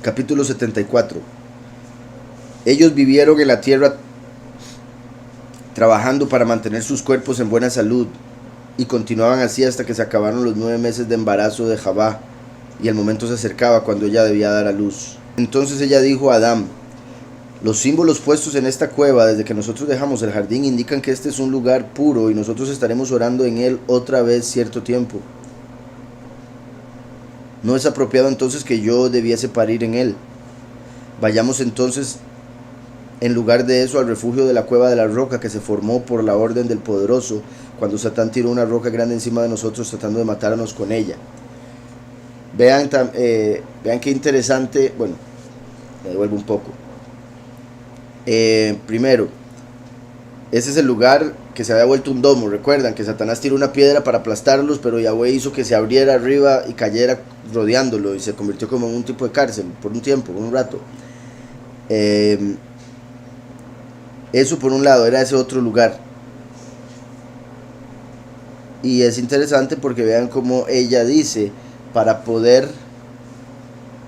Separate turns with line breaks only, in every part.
Capítulo 74. Ellos vivieron en la tierra trabajando para mantener sus cuerpos en buena salud y continuaban así hasta que se acabaron los 9 meses de embarazo de Jabá y el momento se acercaba cuando ella debía dar a luz. Entonces ella dijo a Adán: los símbolos puestos en esta cueva desde que nosotros dejamos el jardín indican que este es un lugar puro y nosotros estaremos orando en él otra vez cierto tiempo. No es apropiado entonces que yo debiese parir en él. Vayamos entonces en lugar de eso al refugio de la cueva de la roca que se formó por la orden del poderoso cuando Satán tiró una roca grande encima de nosotros tratando de matarnos con ella. Vean qué interesante. Bueno, me devuelvo un poco. Primero, ese es el lugar que se había vuelto un domo. Recuerdan que Satanás tiró una piedra para aplastarlos, pero Yahweh hizo que se abriera arriba y cayera rodeándolo y se convirtió como en un tipo de cárcel por un tiempo, por un rato. Eso por un lado, era ese otro lugar. Y es interesante porque vean cómo ella dice: para poder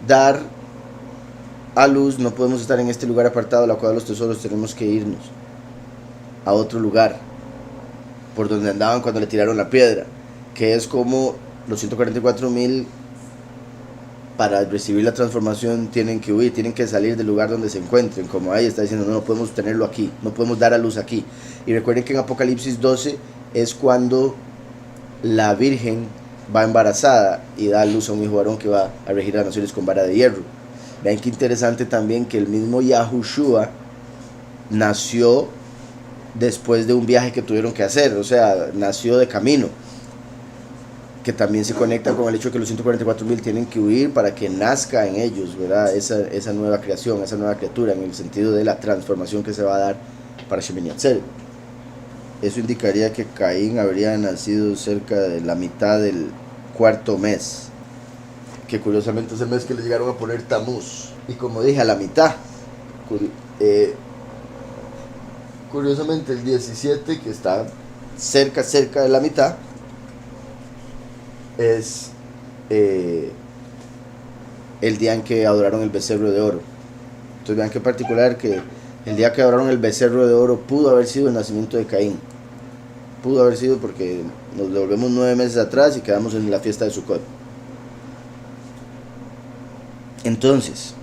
dar a luz no podemos estar en este lugar apartado de la cueva de los tesoros, tenemos que irnos a otro lugar por donde andaban cuando le tiraron la piedra, que es como los 144.000 para recibir la transformación tienen que huir, tienen que salir del lugar donde se encuentren, como ahí está diciendo: no podemos tenerlo aquí, no podemos dar a luz aquí. Y recuerden que en Apocalipsis 12 es cuando la Virgen va embarazada y da a luz a un hijo varón que va a regir a las naciones con vara de hierro. Vean qué interesante también que el mismo Yahushua nació después de un viaje que tuvieron que hacer, o sea, nació de camino, que también se conecta con el hecho de que los 144.000 tienen que huir para que nazca en ellos, ¿verdad? Esa nueva creación, esa nueva criatura, en el sentido de la transformación que se va a dar para Shemini Atzeret. Eso indicaría que Caín habría nacido cerca de la mitad del cuarto mes, que curiosamente es el mes que le llegaron a poner Tamuz, y como dije, a la mitad. Curiosamente el 17, que está cerca de la mitad, es el día en que adoraron el becerro de oro. Entonces vean qué particular que el día que adoraron el becerro de oro pudo haber sido el nacimiento de Caín. Pudo haber sido porque nos devolvemos 9 meses atrás y quedamos en la fiesta de Sukkot. Entonces,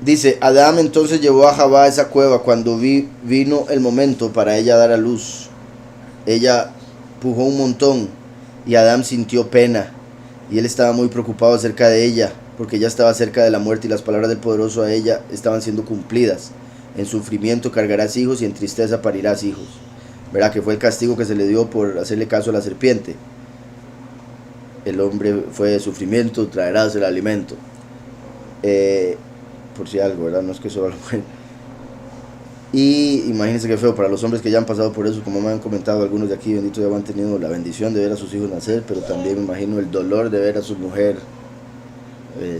dice: Adán entonces llevó a Jabá a esa cueva cuando vino el momento para ella dar a luz. Ella pujó un montón y Adán sintió pena y él estaba muy preocupado acerca de ella porque ella estaba cerca de la muerte y las palabras del poderoso a ella estaban siendo cumplidas. En sufrimiento cargarás hijos y en tristeza parirás hijos. ¿Verdad? Que fue el castigo que se le dio por hacerle caso a la serpiente. El hombre fue de sufrimiento, traerás el alimento. Por si algo, ¿verdad? No es que solo la mujer. Y imagínense qué feo para los hombres que ya han pasado por eso, como me han comentado algunos de aquí, bendito ya han tenido la bendición de ver a sus hijos nacer, pero también me imagino el dolor de ver a su mujer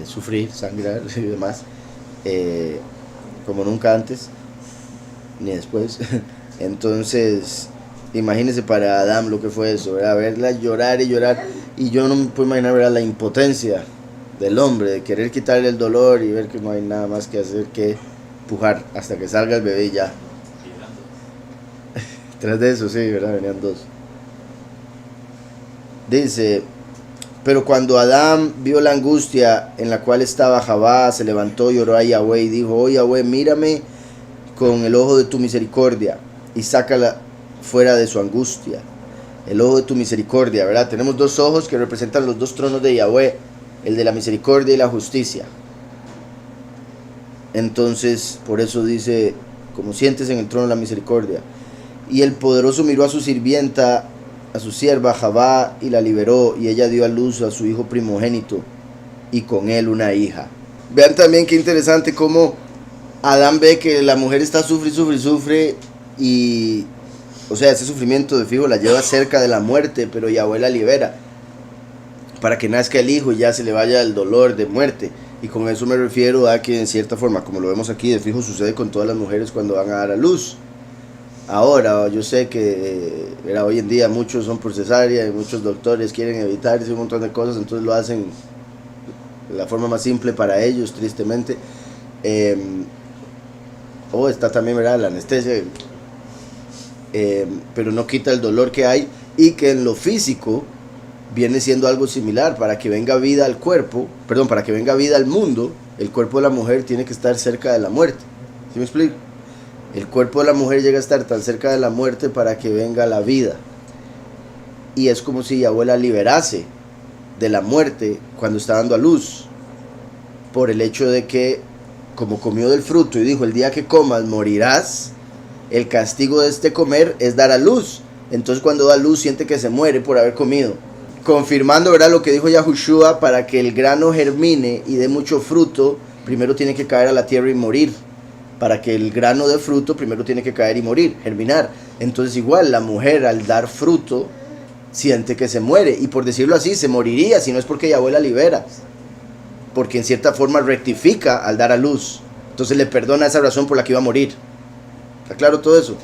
sufrir, sangrar y demás, como nunca antes, ni después. Entonces, imagínense para Adán lo que fue eso, ¿verdad? Verla llorar y llorar, y yo no me puedo imaginar, ¿verdad?, la impotencia del hombre de querer quitarle el dolor y ver que no hay nada más que hacer que pujar hasta que salga el bebé y ya. Tras de eso, sí, ¿verdad? Venían dos. Dice: pero cuando Adán vio la angustia en la cual estaba Jabá, se levantó y oró a Yahweh y dijo: oh Yahweh, mírame con el ojo de tu misericordia y sácala fuera de su angustia. El ojo de tu misericordia, ¿verdad? Tenemos dos ojos que representan los dos tronos de Yahweh, el de la misericordia y la justicia. Entonces, por eso dice: como sientes en el trono de la misericordia. Y el poderoso miró a su sirvienta, a su sierva Jabá, y la liberó, y ella dio a luz a su hijo primogénito, y con él una hija. Vean también qué interesante cómo Adán ve que la mujer está sufre, y, o sea, ese sufrimiento de fijo la lleva cerca de la muerte, pero Yahweh la libera, para que nazca el hijo y ya se le vaya el dolor de muerte. Y con eso me refiero a que en cierta forma, como lo vemos aquí, de fijo sucede con todas las mujeres cuando van a dar a luz. Ahora, yo sé que hoy en día muchos son por cesárea y muchos doctores quieren evitarse un montón de cosas, entonces lo hacen la forma más simple para ellos, tristemente. Está también, ¿verdad?, la anestesia, pero no quita el dolor que hay, y que en lo físico viene siendo algo similar. Para que venga vida al cuerpo, para que venga vida al mundo, el cuerpo de la mujer tiene que estar cerca de la muerte. ¿Sí me explico? El cuerpo de la mujer llega a estar tan cerca de la muerte para que venga la vida. Y es como si Yahweh la liberase de la muerte cuando está dando a luz, por el hecho de que, como comió del fruto y dijo, el día que comas morirás, el castigo de este comer es dar a luz. Entonces cuando da a luz siente que se muere por haber comido, confirmando, ¿verdad?, lo que dijo Yahushua: para que el grano germine y dé mucho fruto, primero tiene que caer a la tierra y morir. Para que el grano dé fruto, primero tiene que caer y morir, germinar. Entonces igual, la mujer al dar fruto siente que se muere, y por decirlo así, se moriría si no es porque Yahweh la libera, porque en cierta forma rectifica al dar a luz. Entonces le perdona esa razón por la que iba a morir. ¿Está claro todo eso?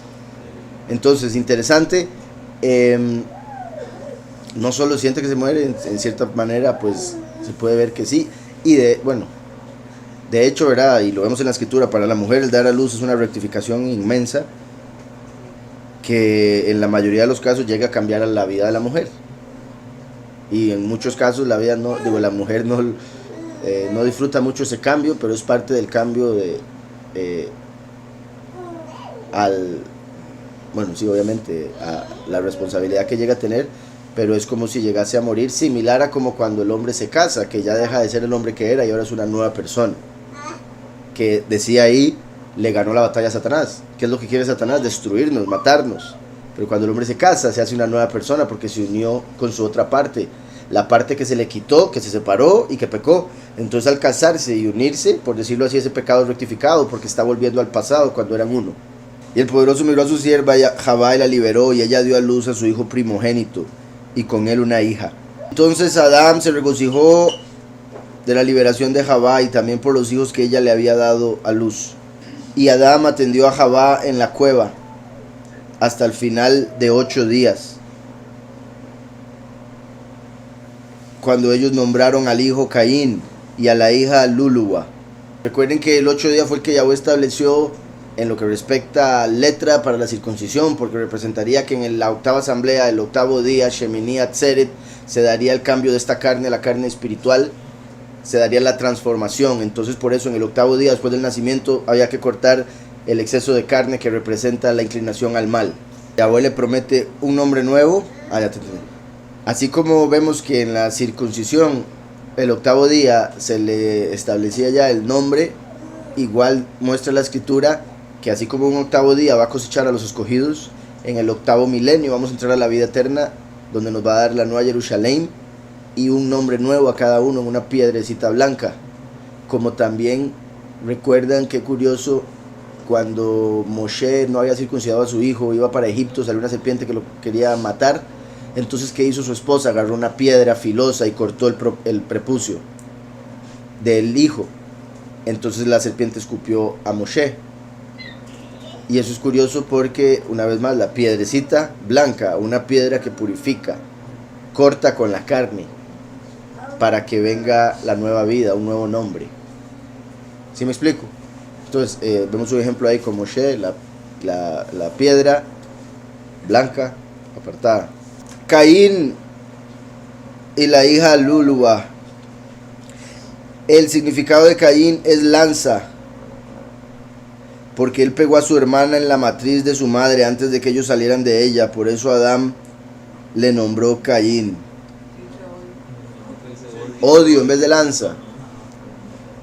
Entonces, interesante. No solo siente que se muere, en cierta manera, pues se puede ver que sí. Y de hecho, ¿verdad?, y lo vemos en la escritura, para la mujer el dar a luz es una rectificación inmensa, que en la mayoría de los casos llega a cambiar a la vida de la mujer. Y en muchos casos la mujer no disfruta mucho ese cambio, pero es parte del cambio obviamente, a la responsabilidad que llega a tener. Pero es como si llegase a morir, similar a como cuando el hombre se casa, que ya deja de ser el hombre que era y ahora es una nueva persona. Que decía ahí, le ganó la batalla a Satanás. ¿Qué es lo que quiere Satanás? Destruirnos, matarnos. Pero cuando el hombre se casa, se hace una nueva persona porque se unió con su otra parte. La parte que se le quitó, que se separó y que pecó. Entonces al casarse y unirse, por decirlo así, ese pecado es rectificado porque está volviendo al pasado cuando eran uno. Y el poderoso miró a su sierva Javá y la liberó, y ella dio a luz a su hijo primogénito, y con él una hija. Entonces Adán se regocijó de la liberación de Javá y también por los hijos que ella le había dado a luz. Y Adán atendió a Javá en la cueva hasta el final de 8 días, cuando ellos nombraron al hijo Caín y a la hija Lulúa. Recuerden que el 8 día fue el que Yahweh estableció en lo que respecta a letra para la circuncisión, porque representaría que en la octava asamblea, el 8º día, Shemini Atzeret, se daría el cambio de esta carne a la carne espiritual, se daría la transformación. Entonces por eso en el 8º día después del nacimiento había que cortar el exceso de carne que representa la inclinación al mal. Yahweh le promete un nombre nuevo. Así como vemos que en la circuncisión el 8º día se le establecía ya el nombre, igual muestra la escritura que así como un 8º día va a cosechar a los escogidos, en el 8º milenio vamos a entrar a la vida eterna, donde nos va a dar la nueva Jerusalén y un nombre nuevo a cada uno en una piedrecita blanca. Como también recuerdan, qué curioso, cuando Moshe no había circuncidado a su hijo, iba para Egipto, salió una serpiente que lo quería matar. Entonces, ¿qué hizo su esposa? Agarró una piedra filosa y cortó el prepucio del hijo. Entonces la serpiente escupió a Moshe. Y eso es curioso porque, una vez más, la piedrecita blanca, una piedra que purifica, corta con la carne, para que venga la nueva vida, un nuevo nombre. ¿Sí me explico? Entonces, vemos un ejemplo ahí con Moshe, la piedra blanca, apartada. Caín y la hija Lulúa. El significado de Caín es lanza, porque él pegó a su hermana en la matriz de su madre antes de que ellos salieran de ella. Por eso Adán le nombró Caín. Odio en vez de lanza.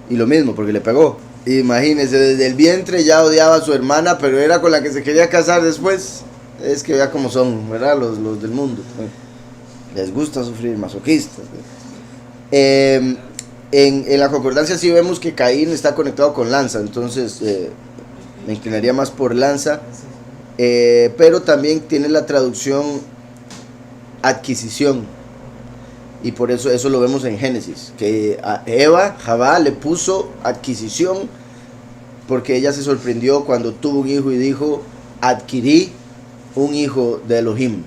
Y lo mismo, porque le pegó. Imagínense, desde el vientre ya odiaba a su hermana, pero era con la que se quería casar después. Es que vea cómo son, ¿verdad? Los del mundo. Les gusta sufrir, masoquistas. En la concordancia sí vemos que Caín está conectado con lanza, entonces me inclinaría más por lanza, pero también tiene la traducción adquisición, y por eso lo vemos en Génesis, que a Javá le puso adquisición, porque ella se sorprendió cuando tuvo un hijo y dijo: adquirí un hijo de Elohim.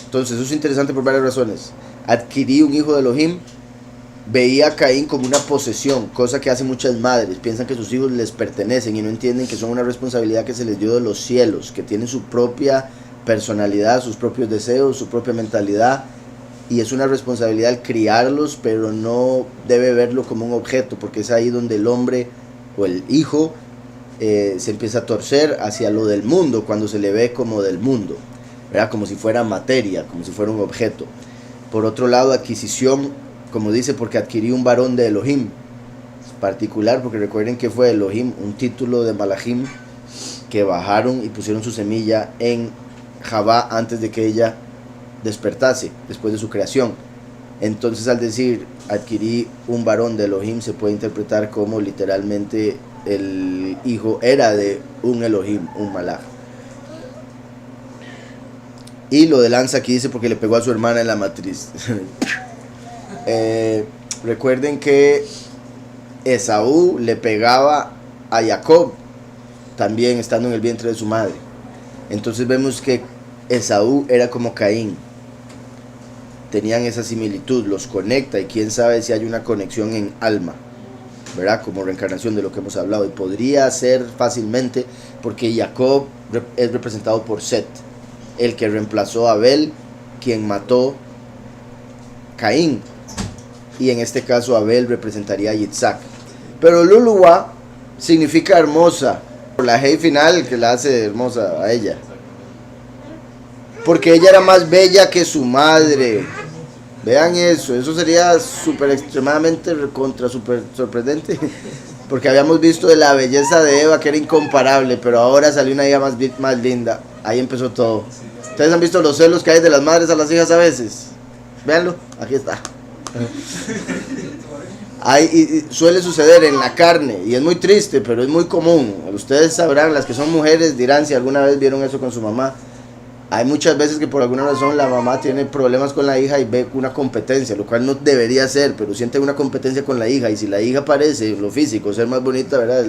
Entonces eso es interesante por varias razones. Adquirí un hijo de Elohim veía a Caín como una posesión, cosa que hacen muchas madres. Piensan que sus hijos les pertenecen y no entienden que son una responsabilidad que se les dio de los cielos, que tienen su propia personalidad, sus propios deseos, su propia mentalidad, y es una responsabilidad el criarlos, pero no debe verlo como un objeto, porque es ahí donde el hombre o el hijo se empieza a torcer hacia lo del mundo, cuando se le ve como del mundo, ¿verdad? Como si fuera materia, como si fuera un objeto. Por otro lado, adquisición, como dice, porque adquirí un varón de Elohim, es particular, porque recuerden que fue Elohim, un título de Malachim, que bajaron y pusieron su semilla en Javá antes de que ella despertase, después de su creación. Entonces, al decir adquirí un varón de Elohim, se puede interpretar como literalmente el hijo era de un Elohim, un malach. Y lo de lanza aquí dice porque le pegó a su hermana en la matriz. Recuerden que Esaú le pegaba a Jacob también estando en el vientre de su madre. Entonces vemos que Esaú era como Caín, tenían esa similitud, los conecta, y quién sabe si hay una conexión en alma, ¿verdad? Como reencarnación de lo que hemos hablado, y podría ser fácilmente porque Jacob es representado por Set, el que reemplazó a Abel, quien mató Caín, y en este caso Abel representaría a Yitzhak. Pero Luluwa significa hermosa, por la hey final que la hace hermosa a ella, porque ella era más bella que su madre. Vean eso sería súper extremadamente super sorprendente, porque habíamos visto de la belleza de Eva que era incomparable, pero ahora salió una hija más linda. Ahí empezó todo. ¿Ustedes han visto los celos que hay de las madres a las hijas a veces? Véanlo, aquí está. Y suele suceder en la carne, y es muy triste, pero es muy común. Ustedes sabrán, las que son mujeres dirán si alguna vez vieron eso con su mamá. Hay muchas veces que por alguna razón la mamá tiene problemas con la hija y ve una competencia, lo cual no debería ser, pero siente una competencia con la hija, y si la hija parece, lo físico, ser más bonita, ¿verdad?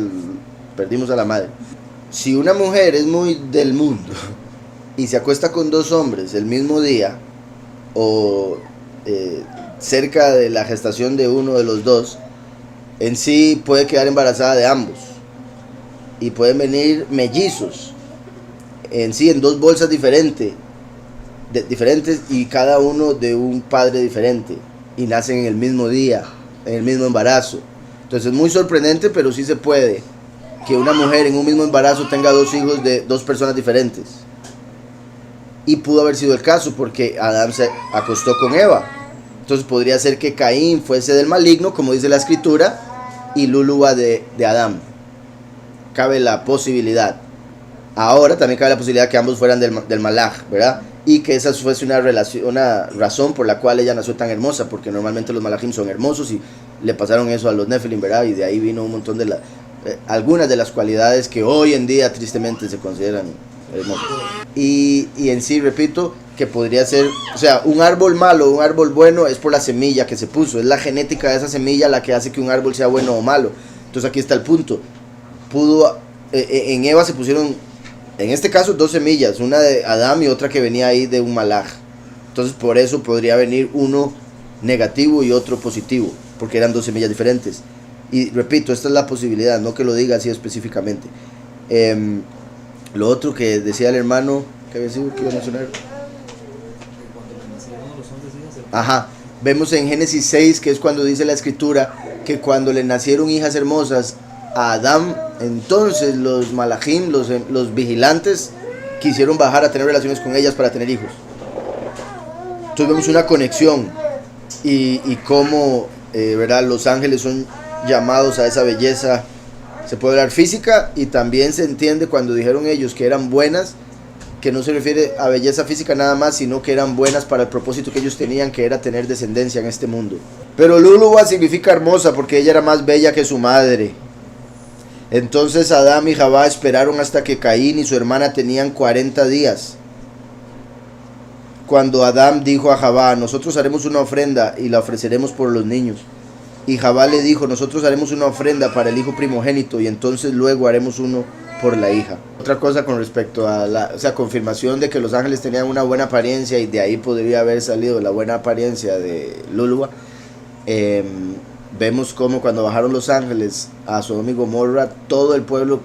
Perdimos a la madre. Si una mujer es muy del mundo y se acuesta con dos hombres el mismo día, o cerca de la gestación de uno de los dos, en sí puede quedar embarazada de ambos, y pueden venir mellizos, en sí, en dos bolsas diferentes, y cada uno de un padre diferente, y nacen en el mismo día, en el mismo embarazo. Entonces es muy sorprendente, pero sí se puede que una mujer en un mismo embarazo tenga dos hijos de dos personas diferentes. Y pudo haber sido el caso porque Adán se acostó con Eva. Entonces podría ser que Caín fuese del maligno, como dice la escritura, y Luluwa de Adán. Cabe la posibilidad. Ahora también cabe la posibilidad que ambos fueran del malaj, ¿verdad? Y que esa fuese una razón por la cual ella nació tan hermosa, porque normalmente los malajim son hermosos y le pasaron eso a los nefilim, ¿verdad? Y de ahí vino un montón de algunas de las cualidades que hoy en día tristemente se consideran hermosas. Y en sí, repito, que podría ser, o sea, un árbol malo o un árbol bueno es por la semilla que se puso, es la genética de esa semilla la que hace que un árbol sea bueno o malo. Entonces aquí está el punto. En Eva se pusieron, en este caso, dos semillas, una de Adán y otra que venía ahí de un malaj. Entonces por eso podría venir uno negativo y otro positivo, porque eran dos semillas diferentes. Y repito, esta es la posibilidad, no que lo diga así específicamente. Lo otro que decía el hermano, ¿qué había sido? ¿Qué iba a mencionar? Ajá, vemos en Génesis 6, que es cuando dice la escritura, que cuando le nacieron hijas hermosas a Adán, entonces los malajim, los vigilantes, quisieron bajar a tener relaciones con ellas para tener hijos. Entonces vemos una conexión y cómo, ¿verdad? Los ángeles son llamados a esa belleza, se puede hablar física, y también se entiende cuando dijeron ellos que eran buenas, que no se refiere a belleza física nada más, sino que eran buenas para el propósito que ellos tenían, que era tener descendencia en este mundo. Pero Luluwa significa hermosa porque ella era más bella que su madre. Entonces Adán y Javá esperaron hasta que Caín y su hermana tenían 40 días. Cuando Adán dijo a Javá, nosotros haremos una ofrenda y la ofreceremos por los niños. Y Javá le dijo, nosotros haremos una ofrenda para el hijo primogénito y entonces luego haremos uno por la hija. Otra cosa con respecto a la confirmación de que los ángeles tenían una buena apariencia, y de ahí podría haber salido la buena apariencia de Luluwa. Vemos como cuando bajaron los ángeles a Sodoma y Gomorra, todo el pueblo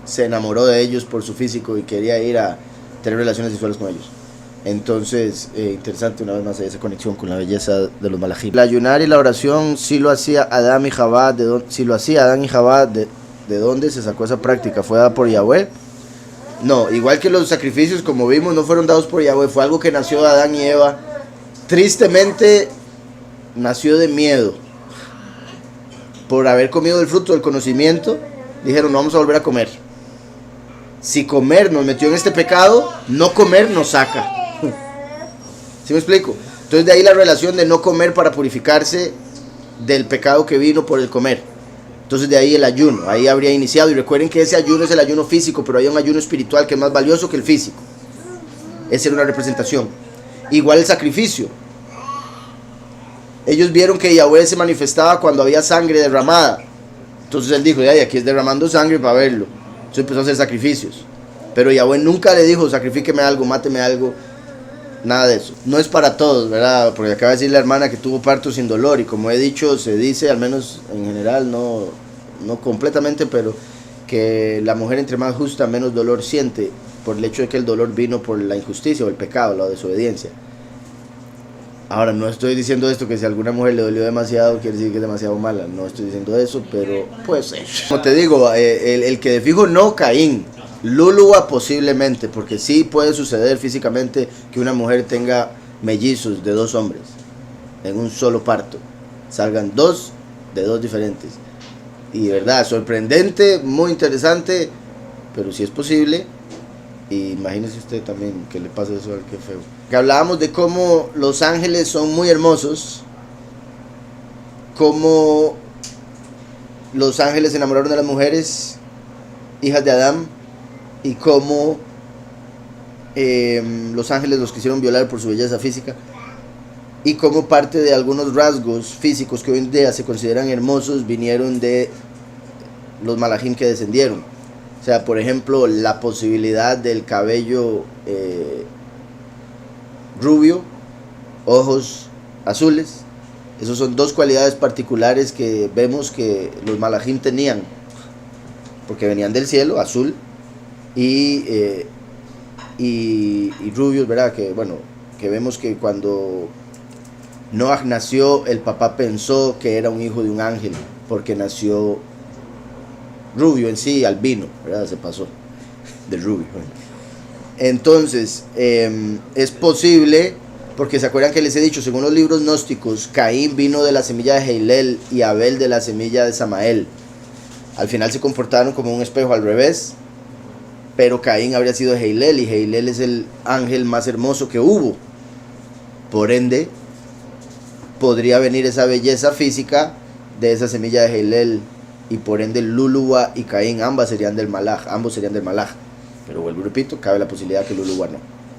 se enamoró de ellos por su físico y quería ir a tener relaciones sexuales con ellos. Entonces, interesante una vez más esa conexión con la belleza de los malajim. El ayunar y la oración sí lo hacía Adán y Jabá. ¿De dónde se sacó esa práctica? ¿Fue dada por Yahweh? No, igual que los sacrificios, como vimos, no fueron dados por Yahweh. Fue algo que nació de Adán y Eva. Tristemente, nació de miedo. Por haber comido del fruto del conocimiento, dijeron, no vamos a volver a comer. Si comer nos metió en este pecado, no comer nos saca. ¿Sí me explico? Entonces de ahí la relación de no comer para purificarse del pecado que vino por el comer. Entonces de ahí el ayuno, ahí habría iniciado. Y recuerden que ese ayuno es el ayuno físico, pero hay un ayuno espiritual que es más valioso que el físico. Esa era una representación. Igual el sacrificio. Ellos vieron que Yahweh se manifestaba cuando había sangre derramada. Entonces él dijo, ay, aquí es derramando sangre para verlo. Entonces empezó a hacer sacrificios. Pero Yahweh nunca le dijo, sacrifíqueme algo, máteme algo. Nada de eso. No es para todos, ¿verdad? Porque acaba de decir la hermana que tuvo parto sin dolor. Y como he dicho, se dice, al menos en general, no completamente, pero que la mujer entre más justa, menos dolor siente. Por el hecho de que el dolor vino por la injusticia o el pecado, la desobediencia. Ahora, no estoy diciendo esto que si a alguna mujer le dolió demasiado, quiere decir que es demasiado mala. No estoy diciendo eso, pero pues como te digo, el que de fijo no, Caín. Lulúa posiblemente, porque sí puede suceder físicamente que una mujer tenga mellizos de dos hombres en un solo parto. Salgan dos de dos diferentes. Y de verdad, sorprendente, muy interesante, pero si es posible. Y imagínese usted también que le pasa eso al que feo. Que hablábamos de cómo los ángeles son muy hermosos, cómo los ángeles se enamoraron de las mujeres, hijas de Adán, y cómo los ángeles los quisieron violar por su belleza física, y cómo parte de algunos rasgos físicos que hoy en día se consideran hermosos vinieron de los malajim que descendieron. O sea, por ejemplo, la posibilidad del cabello rubio, ojos azules. Esas son dos cualidades particulares que vemos que los malajim tenían, porque venían del cielo, azul y rubios, ¿verdad? Que bueno, que vemos que cuando Noah nació, el papá pensó que era un hijo de un ángel, porque nació rubio en sí, albino, ¿verdad? Se pasó de rubio. Entonces, es posible, porque se acuerdan que les he dicho, según los libros gnósticos, Caín vino de la semilla de Heilel y Abel de la semilla de Samael. Al final se comportaron como un espejo al revés, pero Caín habría sido Heilel, y Heilel es el ángel más hermoso que hubo. Por ende, podría venir esa belleza física de esa semilla de Heilel, y por ende Lulúa y Caín ambos serían del Malaj. Pero vuelvo y repito, cabe la posibilidad que Lulúa no.